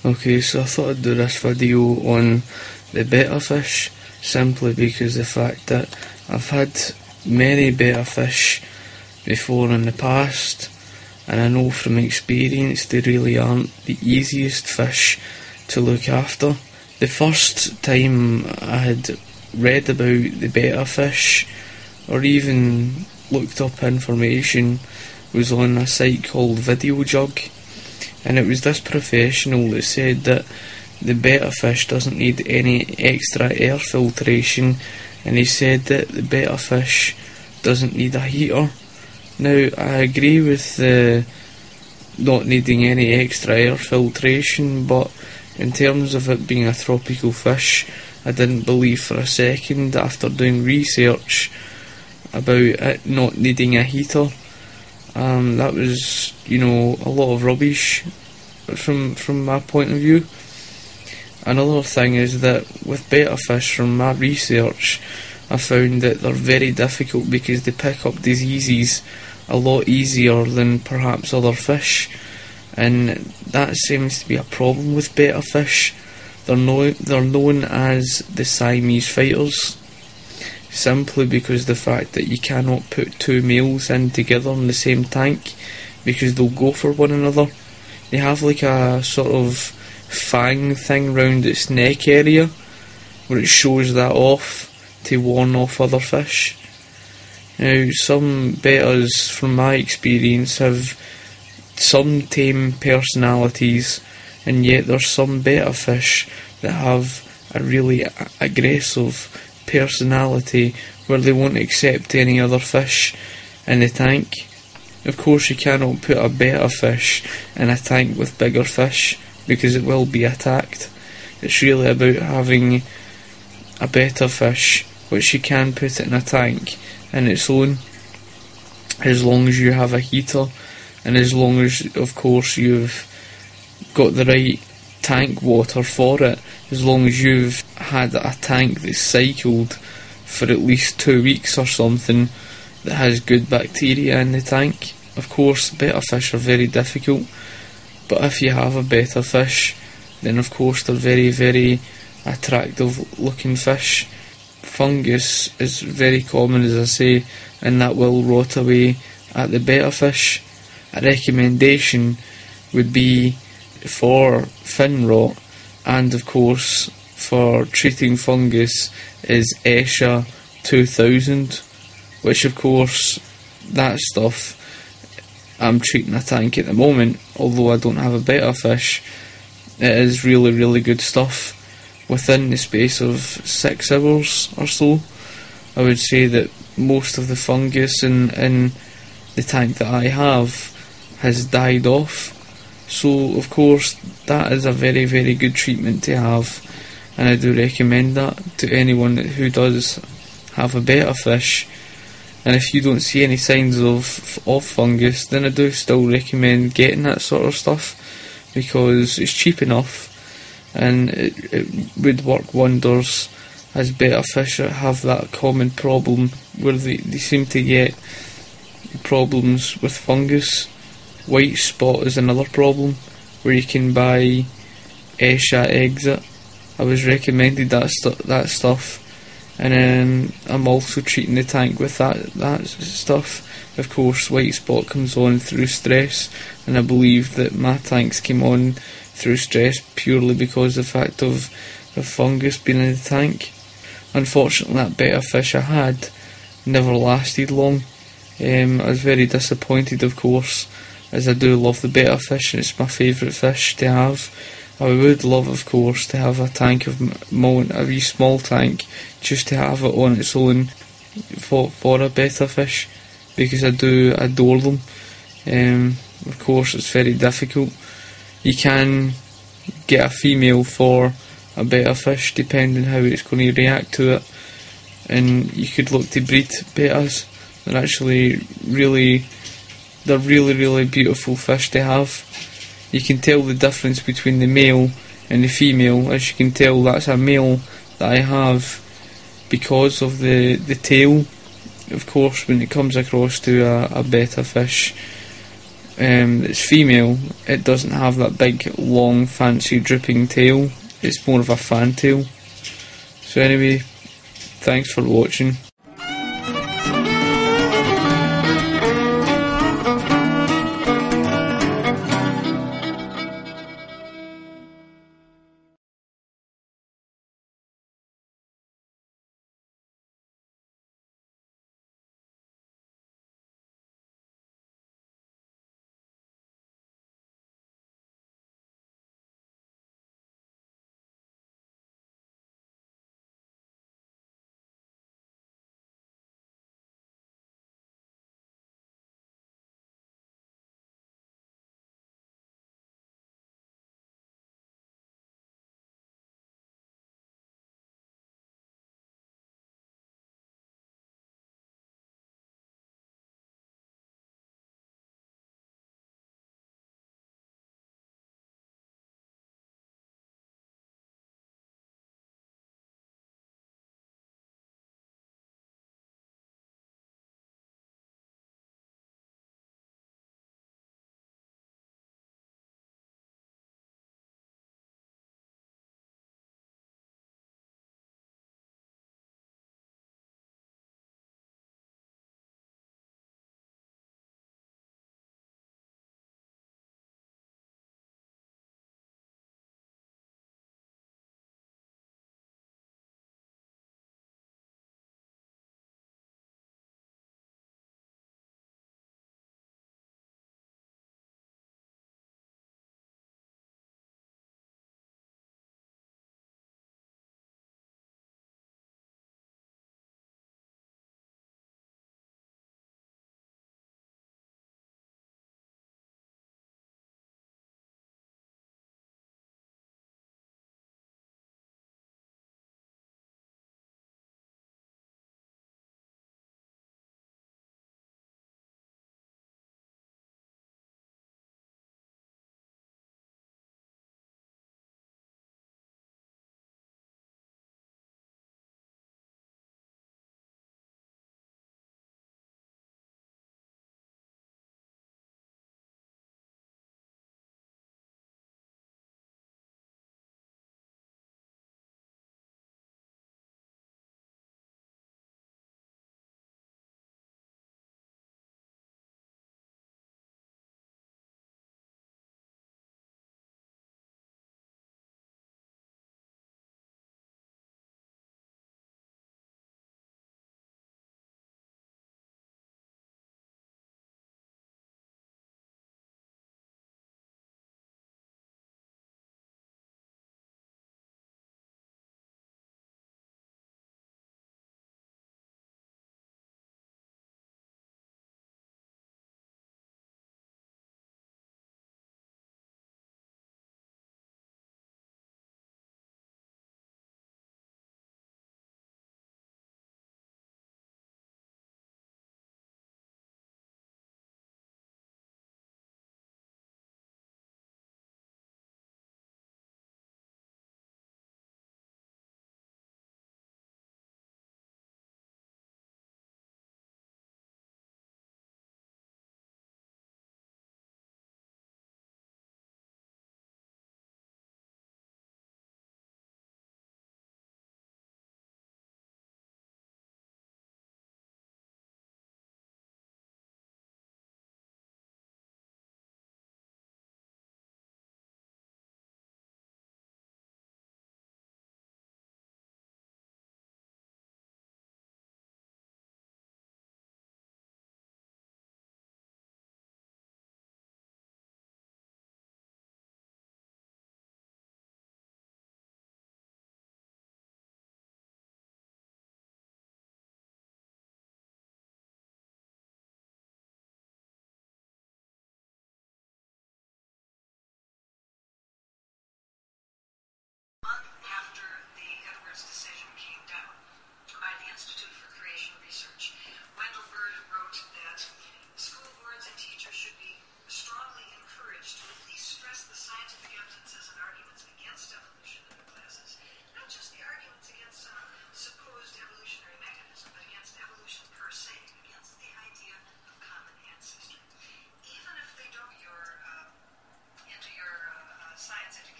Okay, so I thought I'd do this video on the betta fish, simply because the fact that I've had many betta fish before in the past, and I know from experience they really aren't the easiest fish to look after. The first time I had read about the betta fish, or even looked up information, was on a site called Video Jug, and it was this professional that said that the betta fish doesn't need any extra air filtration, and he said that the betta fish doesn't need a heater. Now, I agree with not needing any extra air filtration, but in terms of it being a tropical fish, I didn't believe for a second after doing research about it not needing a heater. That was, a lot of rubbish from my point of view. Another thing is that with betta fish, from my research, I found that they're very difficult because they pick up diseases a lot easier than perhaps other fish, and that seems to be a problem with betta fish. They're known as the Siamese fighters, simply because the fact that you cannot put two males in together in the same tank, because they'll go for one another. They have like a sort of fang thing round its neck area where it shows that off to warn off other fish. Now, some bettas, from my experience, have some tame personalities, and yet there's some betta fish that have a really aggressive personality where they won't accept any other fish in the tank. Of course, you cannot put a betta fish in a tank with bigger fish because it will be attacked. It's really about having a betta fish which you can put it in a tank in its own, as long as you have a heater, and as long as, of course, you've got the right tank water for it. As long as you've had a tank that's cycled for at least 2 weeks or something, that has good bacteria in the tank. Of course, betta fish are very difficult, but if you have a betta fish, then of course they're very, very attractive looking fish. Fungus is very common, as I say, and that will rot away at the betta fish. A recommendation would be for fin rot, and of course for treating fungus, is Esha 2000, which of course, that stuff I'm treating a tank at the moment. Although I don't have a betta fish, it is really, really good stuff. Within the space of 6 hours or so, I would say that most of the fungus in the tank that I have has died off. So of course that is a very, very good treatment to have, and I do recommend that to anyone who does have a betta fish. And if you don't see any signs of fungus, then I do still recommend getting that sort of stuff, because it's cheap enough and it would work wonders, as betta fish have that common problem where they seem to get problems with fungus. White spot is another problem, where you can buy Esha Exit. I was recommended that stuff, and then I'm also treating the tank with that stuff. Of course, white spot comes on through stress, and I believe that my tanks came on through stress purely because of the fact of the fungus being in the tank. Unfortunately, that betta fish I had never lasted long. I was very disappointed, of course, as I do love the betta fish and it's my favourite fish to have. I would love, of course, to have a tank of a wee small tank, just to have it on its own for a betta fish, because I do adore them. Of course, it's very difficult. You can get a female for a betta fish depending how it's going to react to it, and you could look to breed bettas. They're actually really beautiful fish to have. You can tell the difference between the male and the female. As you can tell, that's a male that I have because of the tail. Of course, when it comes across to a betta fish, It's female. It doesn't have that big, long, fancy, dripping tail. It's more of a fantail. So anyway, thanks for watching.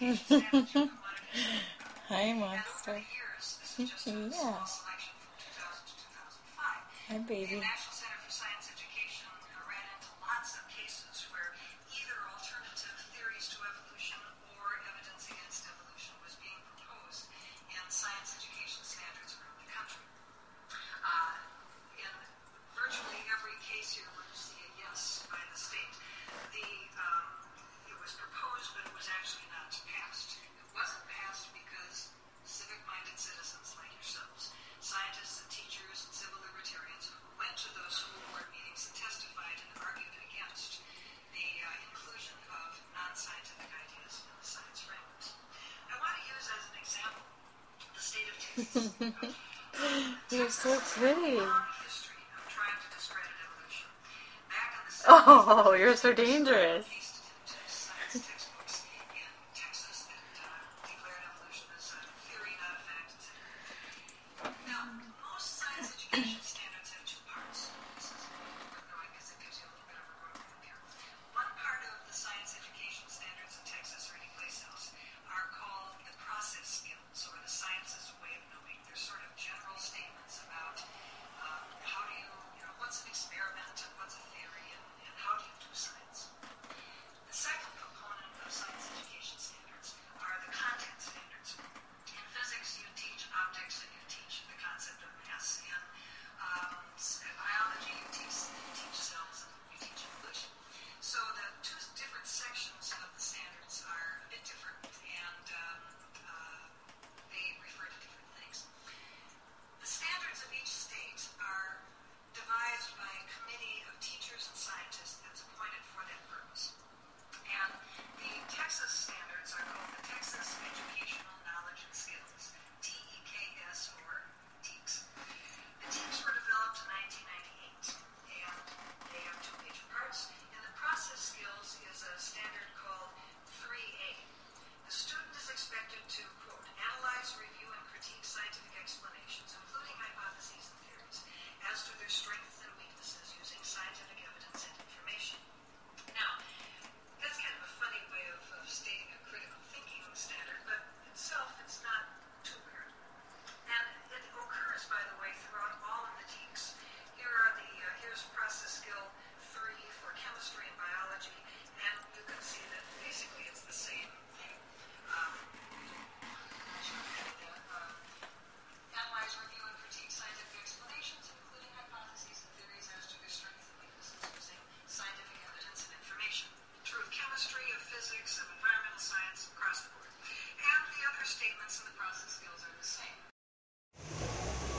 Hi, monster. Yeah. Hi, baby. You're so pretty. Oh, you're so dangerous.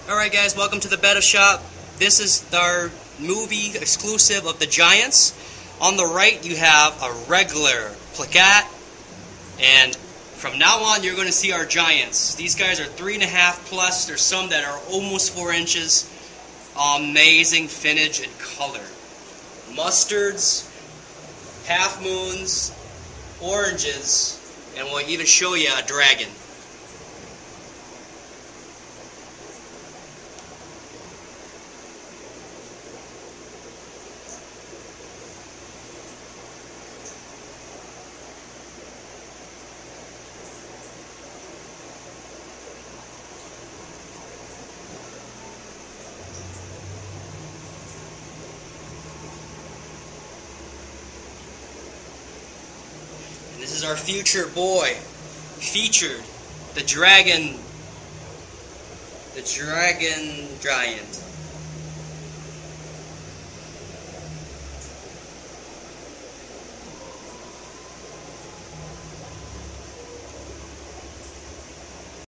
Alright guys, welcome to the Betta Shop. This is our movie exclusive of the Giants. On the right you have a regular plaquette, and from now on you're going to see our Giants. These guys are 3.5 plus, there's some that are almost 4 inches. Amazing finish and color. Mustards, half moons, oranges, and we'll even show you a dragon. This is our future boy, featured, the dragon giant.